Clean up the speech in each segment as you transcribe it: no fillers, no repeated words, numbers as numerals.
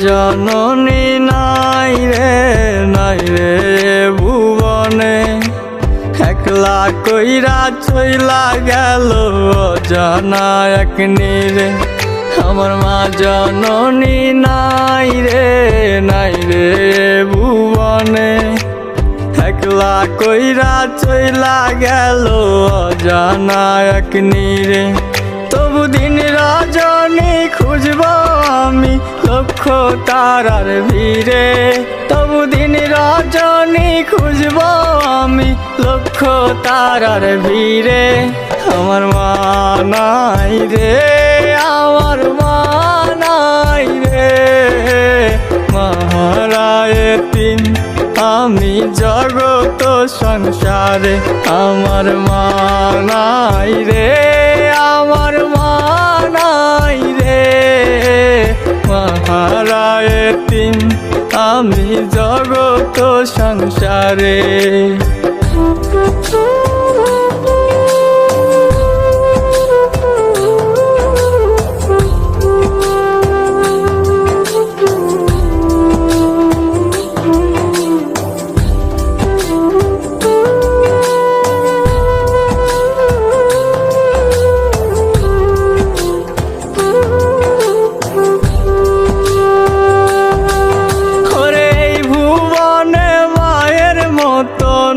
জননী নাই রে ভুবনে, একলা কইরা চইলা গেল অজানা এক নীরে। আমার মা জননী নাই রে ভুবনে, একলা কইরা চইলা গেল অজানা এক নীরে। তবু দিন রজনী খুঁজব আমি লক্ষ তারার ভিড়ে, তবু দিন রজনী খুঁজব আমি লক্ষ তারার ভিড়ে। আমার মা নাই রে, আমার মা নাই রে, মহারায় তিন আমি জগত সংসারে। আমার মা নাই রে, আমার মা নাই রে, মহারায় তিন আমি জগত সংসারে।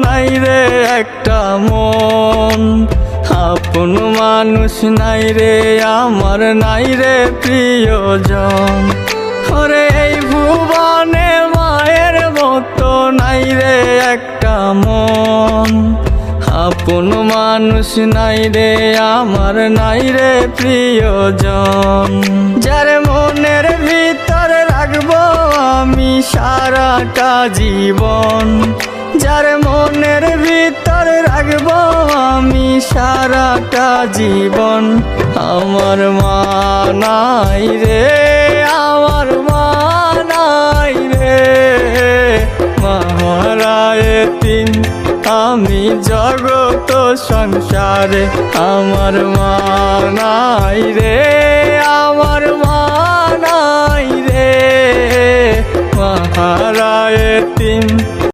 নাই রে একটা মন, আপন মানুষ নাই রে আমার, নাই রে প্রিয়জন। ওরে এই ভুবনে মায়ের মতো নাই রে একটা মন, আপন মানুষ নাই রে আমার, নাই রে প্রিয়জন। যার মনের ভিতর রাখবো আমি সারাটা জীবন, যার মনের ভিতর রাখবো আমি সারাটা জীবন। আমার মা নাই রে, আমার মা নাই রে, মহারায় তিন আমি জগত সংসারে। আমার মা নাই রে, আমার মা নাই রে, মহারায়